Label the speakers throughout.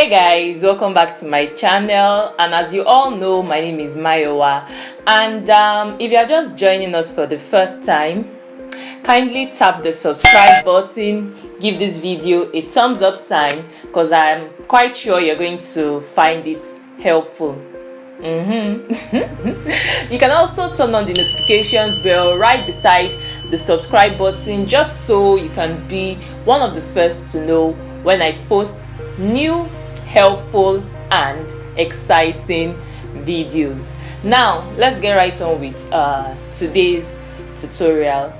Speaker 1: Hey guys, welcome back to my channel, and as you all know, my name is Mayowa. And if you are just joining us for the first time, kindly tap the subscribe button, give this video a thumbs up sign, because I'm quite sure you're going to find it helpful. You can also turn on the notifications bell right beside the subscribe button, just so you can be one of the first to know when I post new, helpful and exciting videos. Now let's get right on with today's tutorial.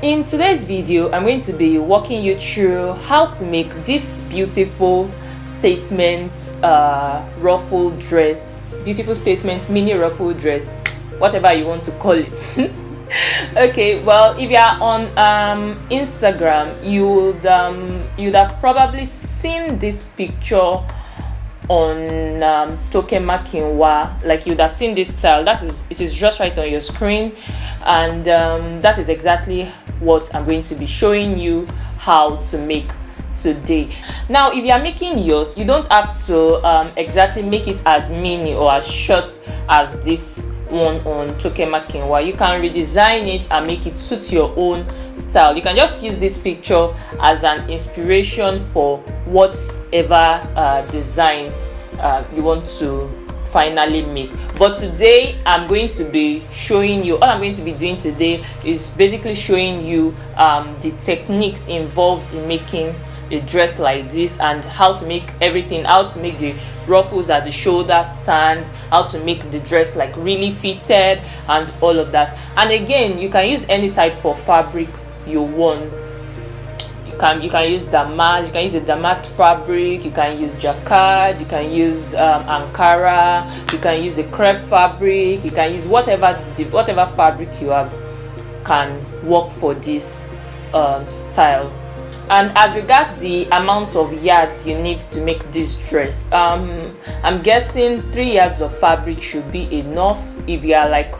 Speaker 1: In today's video, I'm going to be walking you through how to make this beautiful statement ruffle dress, beautiful statement mini ruffle dress, whatever you want to call it. Okay, well, if you are on Instagram, you'd have probably seen this picture on Mayowaoye. Like, you'd have seen this style. It is just right on your screen, and that is exactly what I'm going to be showing you how to make today. Now, if you are making yours, you don't have to exactly make it as mini or as short as this one on Mayowaoye. You can redesign it and make it suit your own style. You can just use this picture as an inspiration for whatever design you want to finally make. But today I'm going to be showing you, all I'm going to be doing today is basically showing you the techniques involved in making a dress like this, and how to make everything, how to make the ruffles at the shoulder stand, how to make the dress like really fitted and all of that. And again, you can use any type of fabric you want. You can use damask, you can use a damask fabric, you can use jacquard, you can use ankara, you can use a crepe fabric, you can use whatever fabric you have can work for this style. And as regards the amount of yards you need to make this dress, I'm guessing 3 yards of fabric should be enough if you are like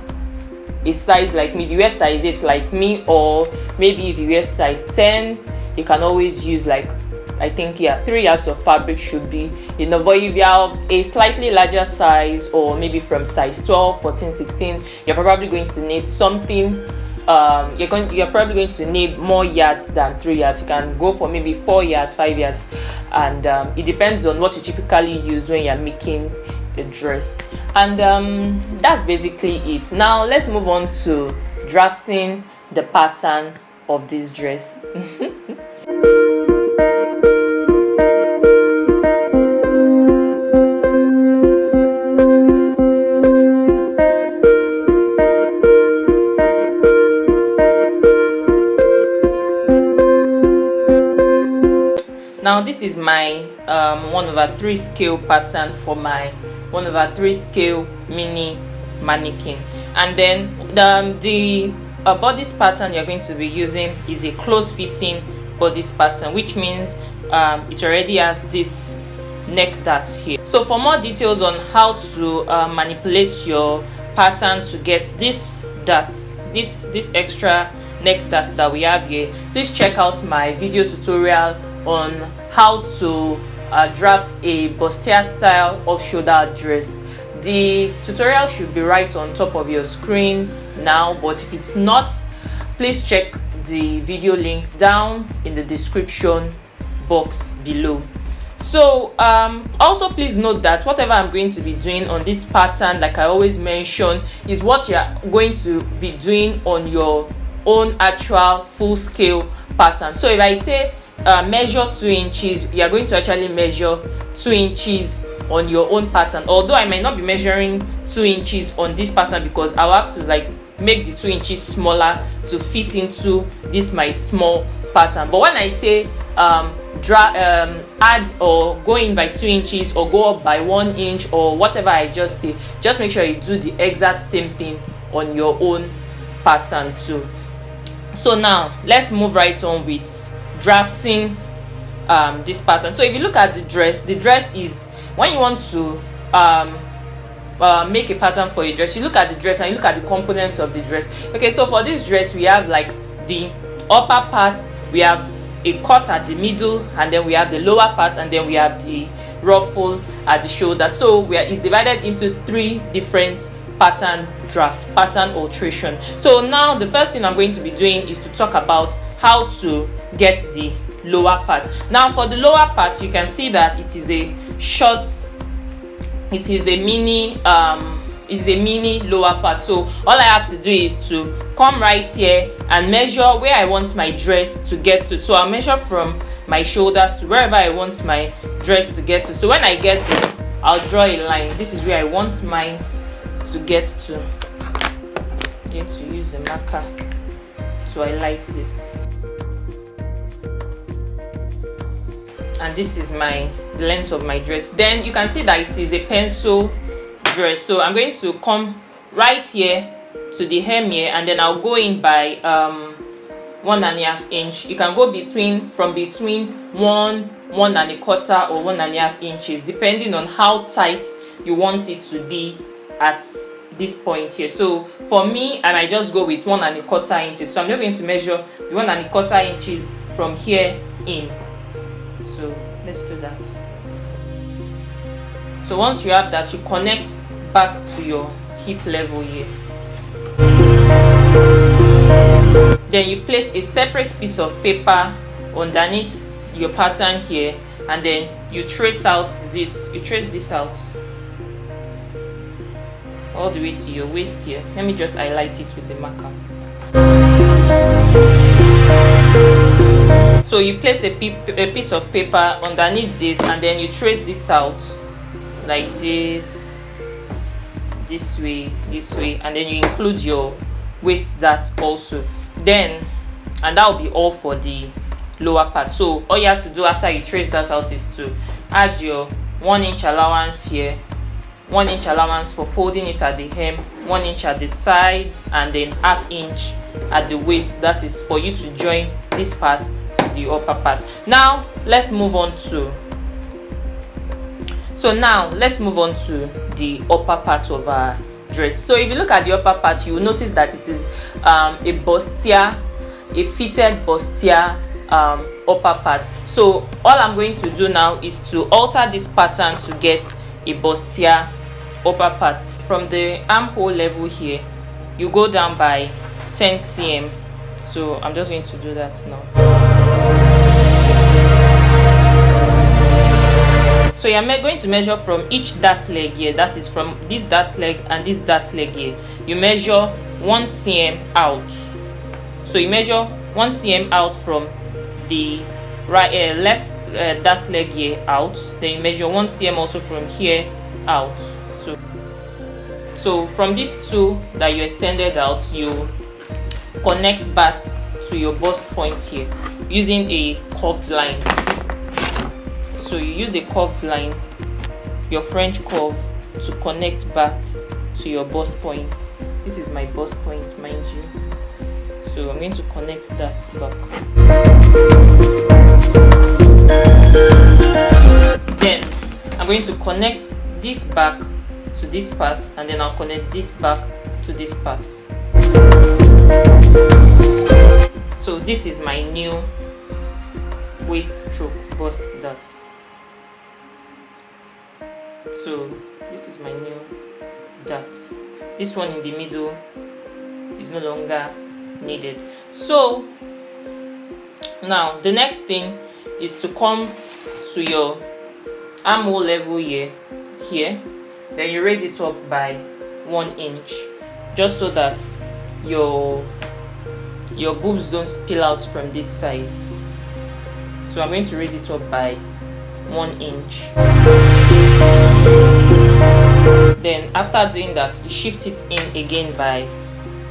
Speaker 1: a size like me. If you wear size 8 like me, or maybe if you wear size 10, you can always use, like, I think, 3 yards of fabric should be enough. But if you have a slightly larger size, or maybe from size 12, 14, 16, you're probably going to need something. You're probably going to need more yards than 3 yards. You can go for maybe 4 yards, 5 yards, and it depends on what you typically use when you're making a dress. And that's basically it. Now let's move on to drafting the pattern of this dress. Now this is my 1/3 scale pattern for my 1/3 scale mini mannequin. And then the bodice pattern you're going to be using is a close fitting bodice pattern, which means it already has this neck darts here. So for more details on how to manipulate your pattern to get this darts, this extra neck darts that we have here, please check out my video tutorial on how to draft a Bustier style off-shoulder dress. The tutorial should be right on top of your screen now, but if it's not, please check the video link down in the description box below. So also please note that whatever I'm going to be doing on this pattern, like I always mention, is what you're going to be doing on your own actual full scale pattern. So if I say measure 2 inches, you are going to actually measure 2 inches on your own pattern. Although I might not be measuring 2 inches on this pattern, because I'll have to like make the 2 inches smaller to fit into this my small pattern. But when I say add or go in by 2 inches or go up by 1 inch or whatever I just say, just make sure you do the exact same thing on your own pattern too. So now let's move right on with drafting this pattern. So if you look at the dress is, when you want to make a pattern for a dress, you look at the dress and you look at the components of the dress. Okay, so for this dress we have like the upper part, we have a cut at the middle, and then we have the lower part, and then we have the ruffle at the shoulder. So it's divided into 3 different pattern alteration. So now the first thing I'm going to be doing is to talk about how to get the lower part. Now for the lower part, you can see that it is a short, it is a mini lower part. So all I have to do is to come right here and measure where I want my dress to get to. So I'll measure from my shoulders to wherever I want my dress to get to. So when I get there, I'll draw a line. This is where I want mine to get to. I'm going to use a marker to highlight this. And this is the length of my dress. Then you can see that it is a pencil dress. So I'm going to come right here to the hem here, and then I'll go in by 1.5 inch. You can go from between 1 1.25 or 1.5 inches, depending on how tight you want it to be at this point here. So for me, I might just go with 1.25 inches. So I'm just going to measure the 1.25 inches from here in. So let's do that. So once you have that, you connect back to your hip level here. Then you place a separate piece of paper underneath your pattern here, and then you trace this out all the way to your waist here. Let me just highlight it with the marker. So you place a piece of paper underneath this, and then you trace this out like this way, and then you include your waist dart also. Then, and that will be all for the lower part. So all you have to do after you trace that out is to add your 1 inch allowance here, 1 inch allowance for folding it at the hem, 1 inch at the sides, and then ½ inch at the waist. That is for you to join this part to the upper part. Now let's move on to the upper part of our dress. So if you look at the upper part, you will notice that it is a bustier, a fitted bustier upper part. So all I'm going to do now is to alter this pattern to get a bustier upper part. From the armhole level here, you go down by 10 cm. So I'm just going to do that now. So you're going to measure from each dart leg here, that is from this dart leg and this dart leg here. You measure 1 cm out. So you measure 1 cm out from the left dart leg here out. Then you measure 1 cm also from here out. So from these two that you extended out, you connect back to your bust point here using a curved line. So you use a curved line, your French curve, to connect back to your bust point. This is my bust point, mind you. So I'm going to connect that back. Then I'm going to connect this back to this part, and then I'll connect this back to this part. So this is my new waist stroke bust dart. So this is my new dart. This one in the middle is no longer needed. So now the next thing is to come to your armhole level here. Then you raise it up by 1 inch, just so that your boobs don't spill out from this side. So I'm going to raise it up by 1 inch. Then after doing that, you shift it in again by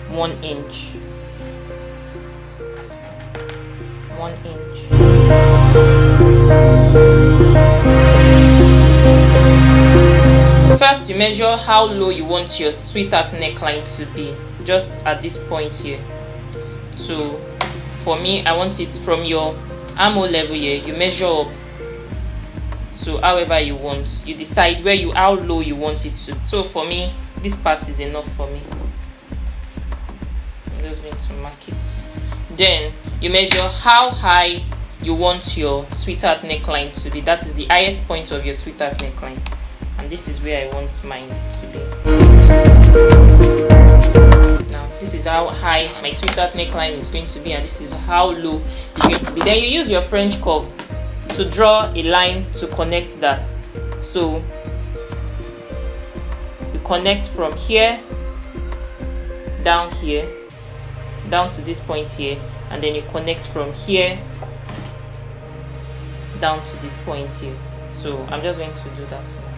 Speaker 1: 1 inch. 1 inch. First, you measure how low you want your sweetheart neckline to be, just at this point here. So for me, I want it from your armhole level here. You measure up. So however you want, you decide how low you want it to. So for me, this part is enough for me. I'm just going to mark it. Then you measure how high you want your sweetheart neckline to be. That is the highest point of your sweetheart neckline, and this is where I want mine to be. Now this is how high my sweetheart neckline is going to be, and this is how low it's going to be. Then you use your French curve to draw a line to connect that. So you connect from here down here down to this point here, and then you connect from here down to this point here. So I'm just going to do that now.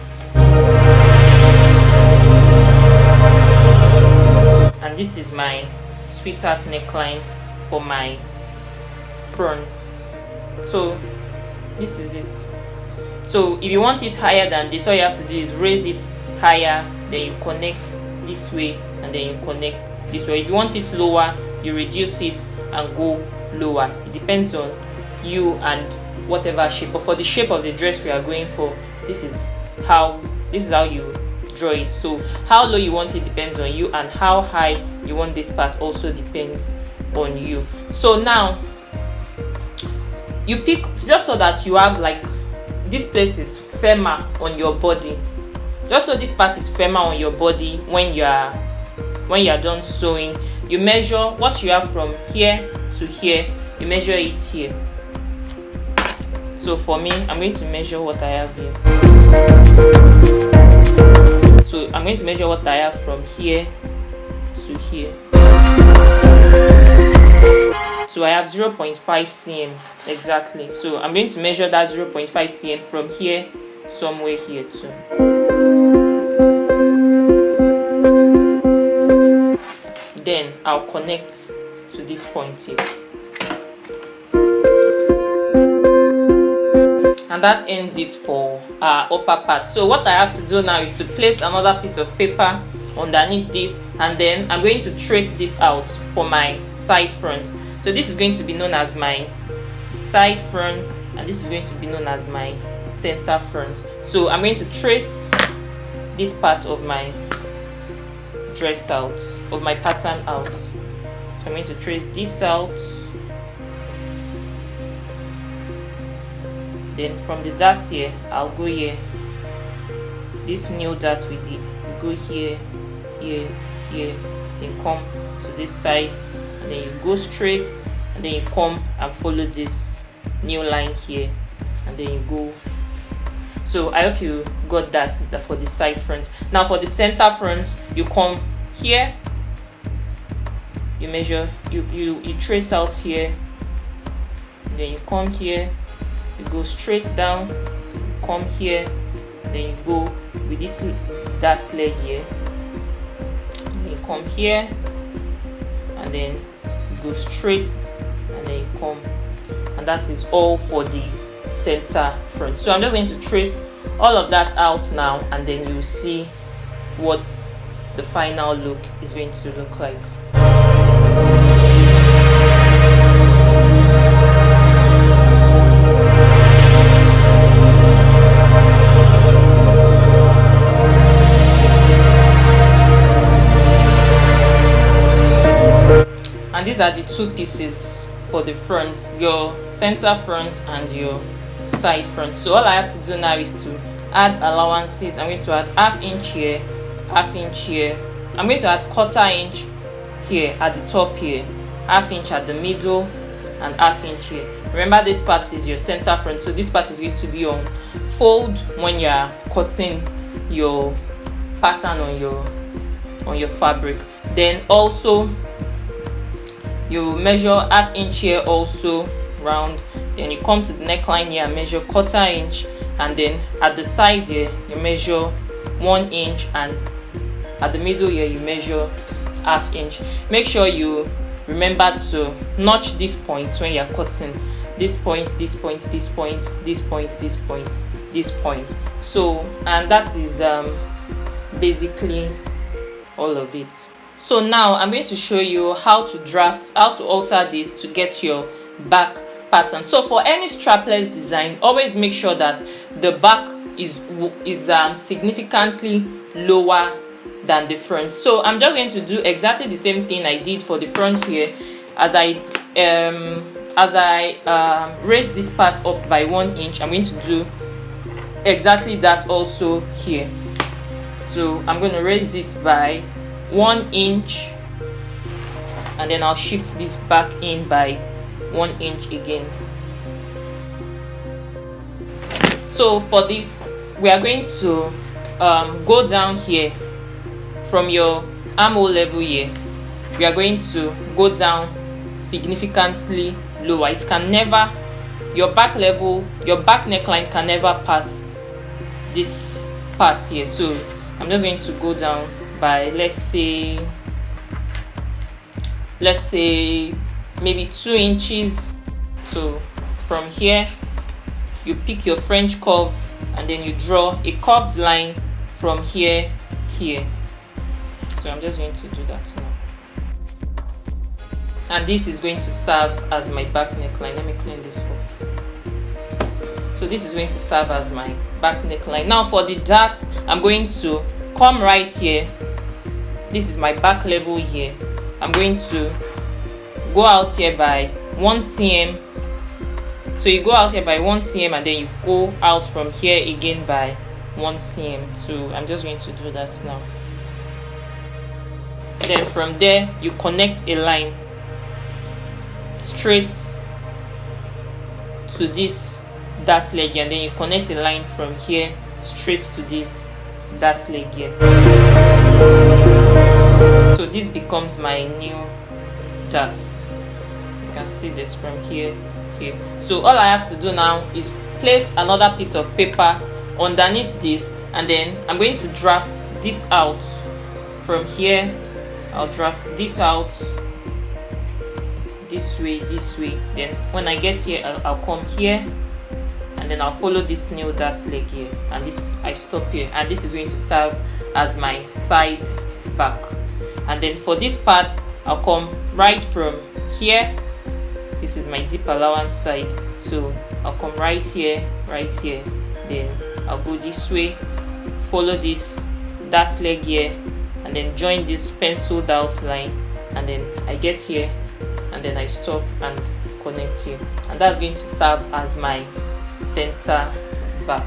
Speaker 1: And this is my sweetheart neckline for my front. So this is it. So if you want it higher than this, all you have to do is raise it higher, then you connect this way, and then you connect this way. If you want it lower, you reduce it and go lower. It depends on you and whatever shape. But for the shape of the dress we are going for, this is how you draw it. So how low you want it depends on you, and how high you want this part also depends on you. So now you pick, just so that you have, like, this place is firmer on your body, just so this part is firmer on your body. When you are done sewing, you measure what you have from here to here, you measure it here. So for me, I'm going to measure what I have here. So I'm going to measure what I have from here to here. So I have 0.5 cm exactly. So I'm going to measure that 0.5 cm from here somewhere here too. Then I'll connect to this point here. And that ends it for our upper part. So what I have to do now is to place another piece of paper underneath this, and then I'm going to trace this out for my side front. So this is going to be known as my side front, and this is going to be known as my center front. So I'm going to trace this part of my dress out, of my pattern out. So I'm going to trace this out. Then from the dart here, I'll go here. This new dart we did, you go here, here, here, then come to this side, and then you go straight, and then you come and follow this new line here, and then you go. So I hope you got that for the side front. Now for the center front, you come here, you measure, you trace out here, then you come here, you go straight down, come here, then you go with this dart leg here, then you come here, and then you go straight, and then you come, and that is all for the center front. So I'm just going to trace all of that out now, and then you'll see what the final look is going to look like. And these are the two pieces for the front, your center front and your side front. So all I have to do now is to add allowances. I'm going to add ½ inch here, ½ inch here. I'm going to add ¼ inch here at the top here, ½ inch at the middle, and ½ inch here. Remember, this part is your center front, so this part is going to be on fold when you are cutting your pattern on your fabric. Then also you measure ½ inch here also round, then you come to the neckline here and measure ¼ inch, and then at the side here you measure 1 inch, and at the middle here you measure ½ inch. Make sure you remember to notch these points when you're cutting. This point, this point, this point, this point, this point, this point. So, and that is basically all of it. So now I'm going to show you how to alter this to get your back pattern. So for any strapless design, always make sure that the back is significantly lower than the front. So I'm just going to do exactly the same thing I did for the front here, as I as I raise this part up by 1 inch, I'm going to do exactly that also here. So I'm going to raise it by 1 inch, and then I'll shift this back in by 1 inch again. So for this, we are going to go down here from your armhole level here. We are going to go down significantly lower. It can never, your back level, your back neckline can never pass this part here. So I'm just going to go down by, let's say maybe 2 inches. So from here, you pick your French curve, and then you draw a curved line from here. So I'm just going to do that now. And this is going to serve as my back neckline. Let me clean this off. So this is going to serve as my back neckline. Now for the darts, I'm going to come right here. This is my back level here. I'm going to go out here by 1 cm. So you go out here by 1 cm, and then you go out from here again by 1 cm. So I'm just going to do that now. Then from there, you connect a line straight to this dart leg, and then you connect a line from here straight to this dart leg here. So this becomes my new dart. You can see this from here. So all I have to do now is place another piece of paper underneath this, and then I'm going to draft this out from here. I'll draft this out this way. Then when I get here, I'll come here, and then I'll follow this new dart leg here, and this I stop here, and this is going to serve as my side back. And then for this part, I'll come right from here. This is my zip allowance side, so I'll come right here, then I'll go this way, follow this dart leg here, and then join this penciled out line, and then I get here, and then I stop and connect here, and that's going to serve as my center back.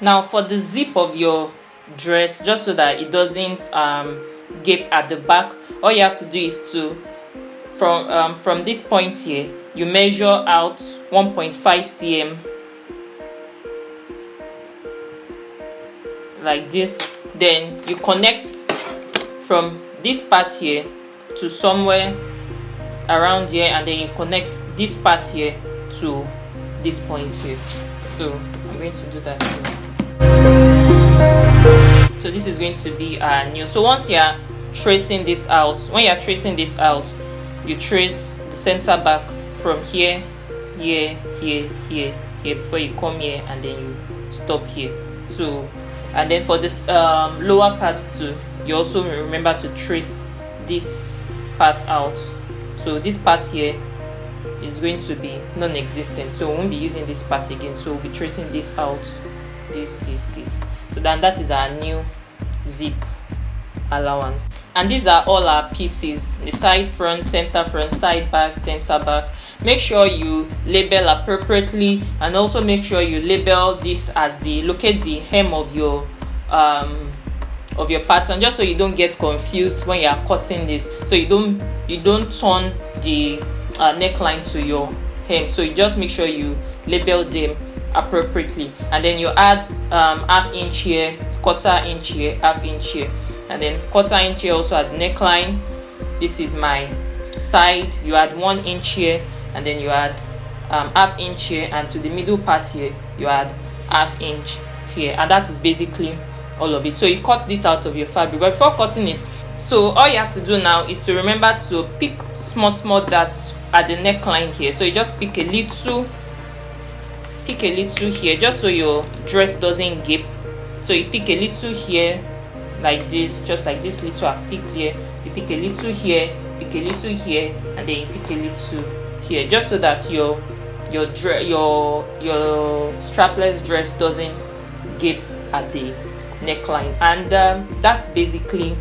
Speaker 1: Now for the zip of your dress, just so that it doesn't gape at the back, all you have to do is to from this point here, you measure out 1.5 cm like this. Then you connect from this part here to somewhere around here, and then you connect this part here to this point here. So I'm going to do that here. So this is going to be our new. So once you are tracing this out, you trace the center back from here before you come here, and then you stop here. So, and then for this lower part too, you also remember to trace this part out. So this part here is going to be non-existent, so we won't be using this part again. So we'll be tracing this out, this. So then that is our new zip allowance. And these are all our pieces: the side front, center front, side back, center back. Make sure you label appropriately, and also make sure you label this as locate the hem of your pattern, just so you don't get confused when you are cutting this, so you don't turn the neckline to your hem. So you just make sure you label them appropriately, and then you add half inch here, quarter inch here, half inch here, and then quarter inch here also at the neckline. This is my side. You add 1 inch here, and then you add half inch here, and to the middle part here you add half inch here, and that is basically all of it. So you cut this out of your fabric, but before cutting it, so all you have to do now is to remember to pick small darts at the neckline here. So you just pick a little here, just so your dress doesn't gape. So you pick a little here like this, just like this little I've picked here. You pick a little here, pick a little here, and then you pick a little here, just so that your strapless dress doesn't gape at the neckline. And that's basically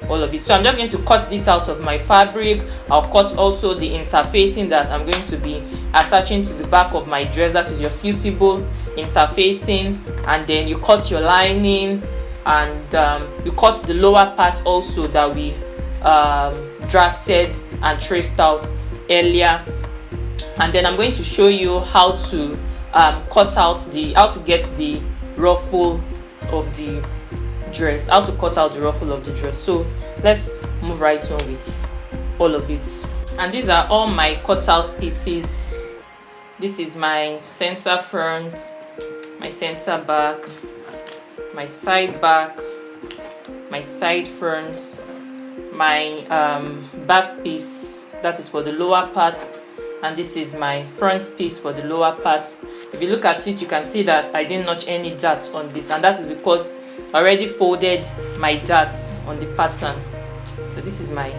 Speaker 1: all of it. So I'm just going to cut this out of my fabric. I'll cut also the interfacing that I'm going to be attaching to the back of my dress. That is your fusible interfacing, and then you cut your lining, and you cut the lower part also that we drafted and traced out earlier. And then I'm going to show you how to how to get the ruffle of the dress, how to cut out the ruffle of the dress. So let's move right on with all of it. And these are all my cut out pieces. This is my center front, my center back, my side back, my side front, my back piece, that is for the lower part, and this is my front piece for the lower part. If you look at it, you can see that I didn't notch any darts on this, and that is because I already folded my darts on the pattern. So this is my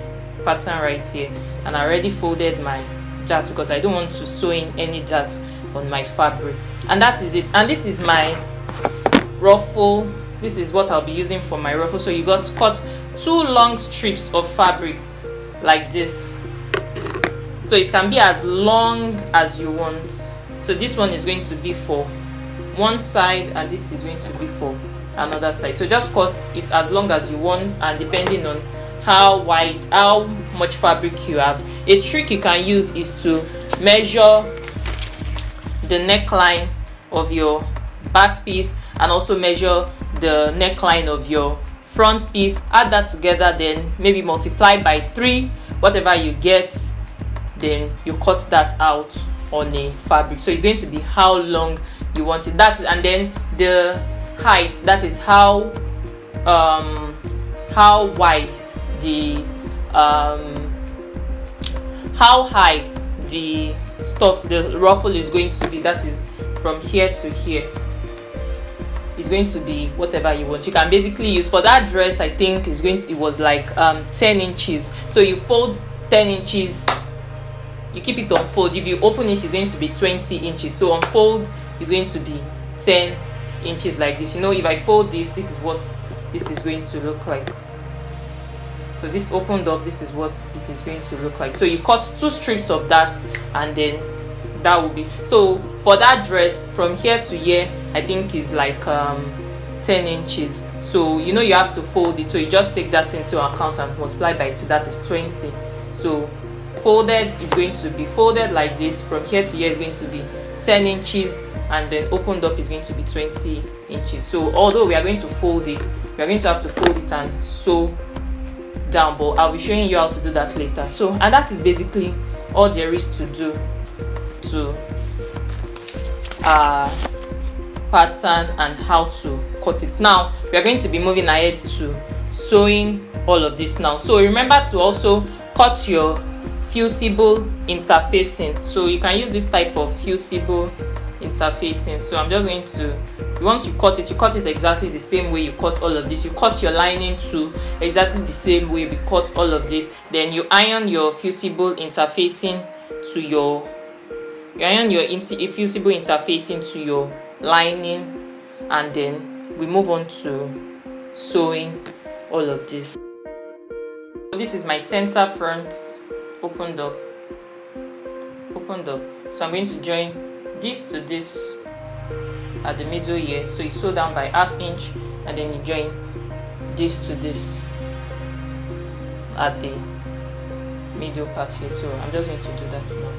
Speaker 1: pattern right here, and I already folded my darts because I don't want to sew in any darts on my fabric. And that is it. And this is my ruffle. This is what I'll be using for my ruffle. So you got to cut 2 long strips of fabric like this, so it can be as long as you want. So this one is going to be for one side, and this is going to be for another side. So just cut it as long as you want, and depending on how much fabric you have. A trick you can use is to measure the neckline of your back piece and also measure the neckline of your front piece. Add that together, then maybe multiply by 3, whatever you get, then you cut that out on a fabric. So it's going to be how long you want it. That, and then the height, that is how wide the how high the stuff, the ruffle is going to be. That is from here to here. It's going to be whatever you want. You can basically use, for that dress, I think it was like 10 inches. So you fold 10 inches, you keep it on fold. If you open it, it's going to be 20 inches. So on fold, it's going to be 10 inches like this. You know, if I fold this is what this is going to look like. So this opened up, this is what it is going to look like. So you cut 2 strips of that, and then that will be, so for that dress from here to here, I think is like 10 inches. So you know you have to fold it, so you just take that into account and multiply by 2, that is 20. So folded is going to be folded like this, from here to here is going to be 10 inches, and then opened up is going to be 20 inches. So although we are going to fold it, we are going to have to fold it and sew down, but I'll be showing you how to do that later. So, and that is basically all there is to do to pattern and how to cut it. Now we are going to be moving ahead to sewing all of this now. So remember to also cut your fusible interfacing. So you can use this type of fusible interfacing. So I'm just going to, once you cut it exactly the same way you cut all of this. You cut your lining too exactly the same way we cut all of this. Then you iron your fusible interfacing to your fusible interfacing to your lining, and then we move on to sewing all of this. So this is my center front, opened up. So I'm going to join this to this at the middle here. So you sew down by 1/2 inch, and then you join this to this at the middle part here. So I'm just going to do that now.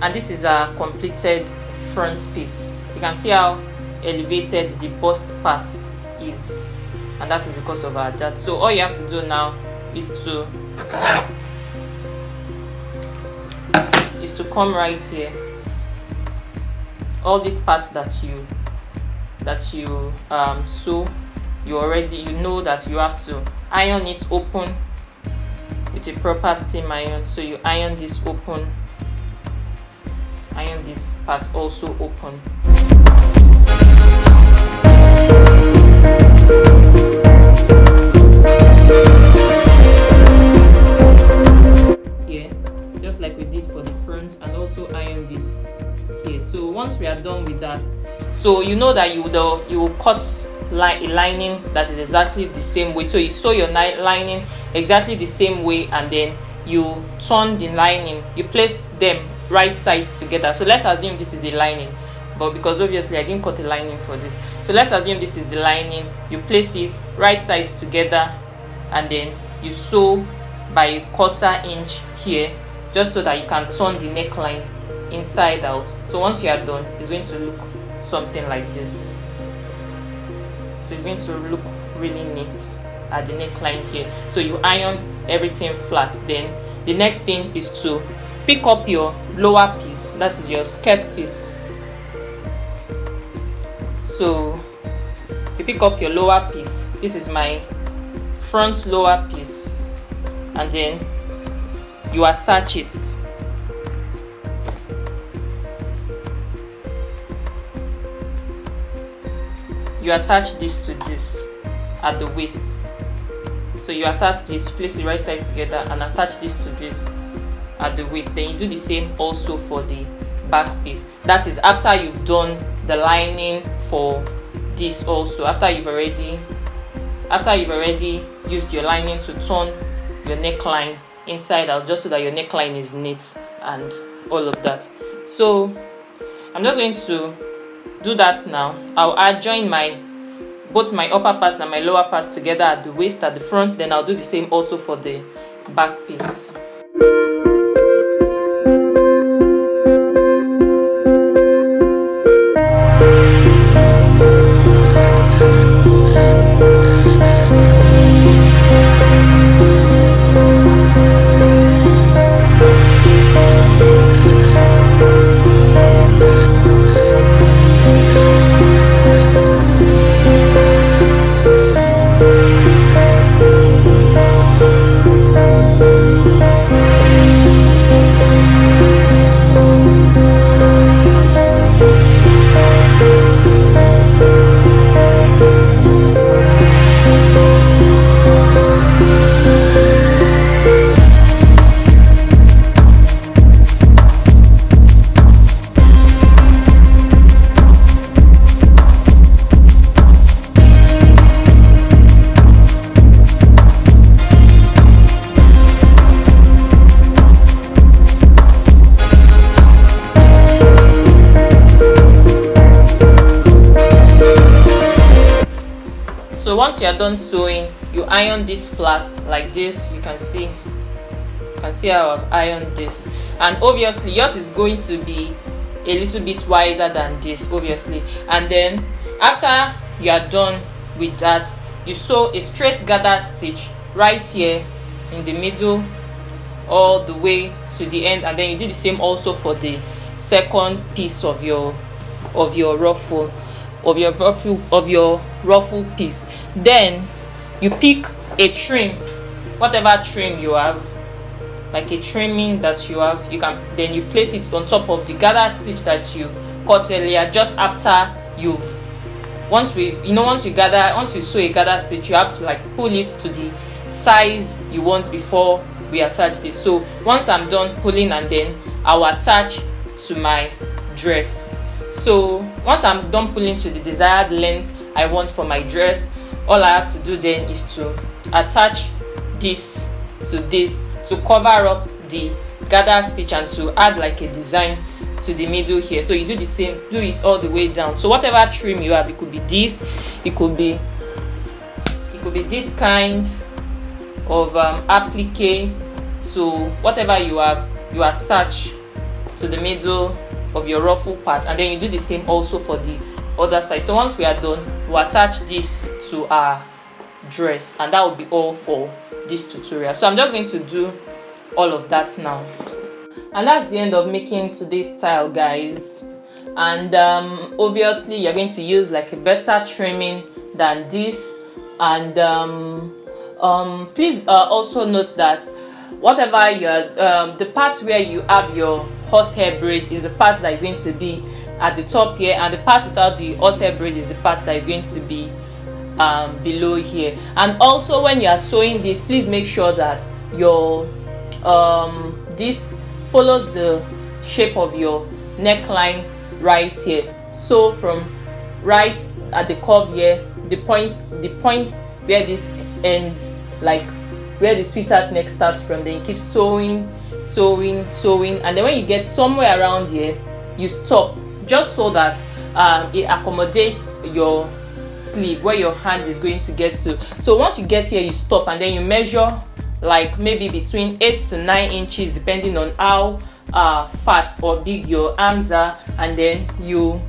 Speaker 1: And this is a completed front piece. You can see how elevated the bust part is, and that is because of our dart. So all you have to do now is to come right here. All these parts that you sew, you know that you have to iron it open with a proper steam iron. So you iron this open, iron this part also open. Here, just like we did for the front So you know that you will cut a lining that is exactly the same way. So you sew your lining exactly the same way, and then you turn the lining, you place them right sides together. So let's assume this is a lining, but because obviously I didn't cut a lining for this, so let's assume this is the lining. You place it right sides together, and then you sew by a 1/4 inch here, just so that you can turn the neckline inside out. So once you are done, it's going to look something like this. So it's going to look really neat at the neckline here. So you iron everything flat. Then the next thing is to pick up your lower piece, that is your skirt piece. So you pick up your lower piece. This is my front lower piece, and then you attach it. You attach this to this at the waist. So you attach this, place the right sides together, and attach this to this at the waist. Then you do the same also for the back piece. That is after you've done the lining for this also. After you've already used your lining to turn your neckline inside out, just so that your neckline is neat and all of that. So I'm just going to do that now. I'll adjoin both my upper parts and my lower parts together at the waist, at the front. Then I'll do the same also for the back piece. So once you are done sewing, you iron this flat like this. You can see how I've ironed this, and obviously yours is going to be a little bit wider than this, obviously. And then after you are done with that, you sew a straight gather stitch right here in the middle all the way to the end, and then you do the same also for the second piece of your ruffle piece. Then you pick a trim, whatever trim you have, like a trimming that you have, then you place it on top of the gather stitch that you cut earlier, just after once you sew a gather stitch, you have to like pull it to the size you want before we attach this. So once I'm done pulling, and then I'll attach to my dress. So once I'm done pulling to the desired length I want for my dress, all I have to do then is to attach this to this to cover up the gather stitch and to add like a design to the middle here. So you do the same, do it all the way down. So whatever trim you have, it could be this, it could be this kind of applique. So whatever you have, you attach to the middle of your ruffle part, and then you do the same also for the other side. So once we are done, we'll attach this to our dress, and that will be all for this tutorial. So I'm just going to do all of that now, and that's the end of making today's style, guys. And obviously you're going to use like a better trimming than this, and please also note that whatever the part where you have your horsehair braid is the part that is going to be at the top here, and the part without the horsehair braid is the part that is going to be below here. And also when you are sewing this, please make sure that your this follows the shape of your neckline right here. So from right at the curve here, the point where this ends, like where the sweetheart neck starts from. Then you keep sewing, and then when you get somewhere around here, you stop, just so that it accommodates your sleeve where your hand is going to get to. So once you get here, you stop, and then you measure like maybe between 8 to 9 inches depending on how fat or big your arms are, and then you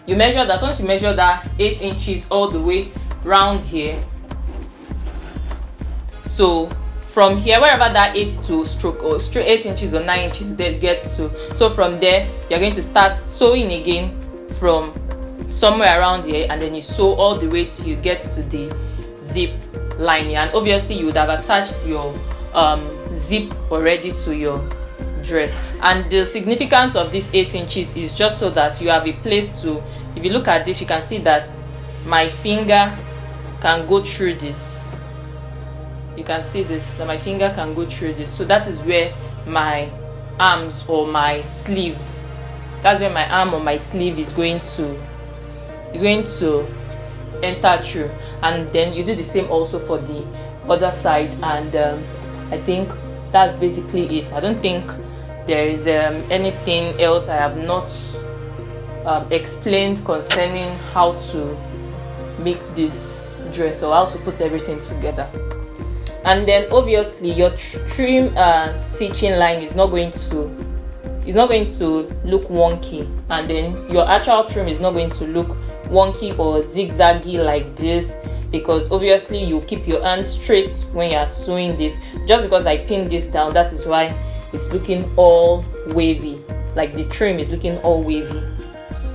Speaker 1: measure that. Once you measure that 8 inches all the way round here, so from here, wherever that 8 inches or 9 inches that gets to, so from there you're going to start sewing again from somewhere around here, and then you sew all the way till you get to the zip line here. And obviously you would have attached your zip already to your dress. And the significance of this 8 inches is just so that you have a place to, if you look at this, you can see that my finger can go through this. You can see this, that my finger can go through this. So that is where my arms or my sleeve, that's where my arm or my sleeve is going to enter through. And then you do the same also for the other side. And I think that's basically it. I don't think there is anything else I have not explained concerning how to make this dress, or how to put everything together. And then obviously your trim stitching line is not going to look wonky, and then your actual trim is not going to look wonky or zigzaggy like this, because obviously you keep your hand straight when you are sewing this. Just because I pinned this down, that is why it's looking all wavy, like the trim is looking all wavy.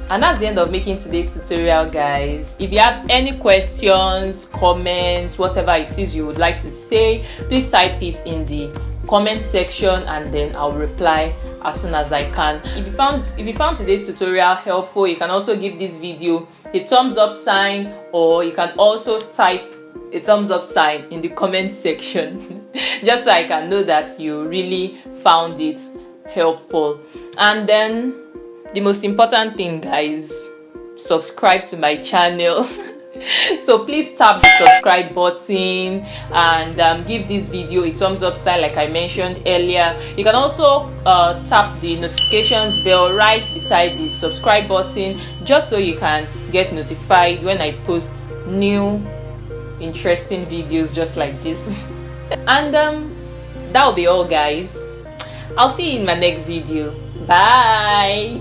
Speaker 1: And that's the end of making today's tutorial, guys. If you have any questions, comments, whatever it is you would like to say, please type it in the comment section, and then I'll reply as soon as I can. If you found today's tutorial helpful, you can also give this video a thumbs up sign, or you can also type a thumbs up sign in the comment section just so I can know that you really found it helpful. And then the most important thing, guys, subscribe to my channel. So please tap the subscribe button and give this video a thumbs up sign like I mentioned earlier. You can also tap the notifications bell right beside the subscribe button, just so you can get notified when I post new interesting videos just like this. And that will be all, guys. I'll see you in my next video. Bye.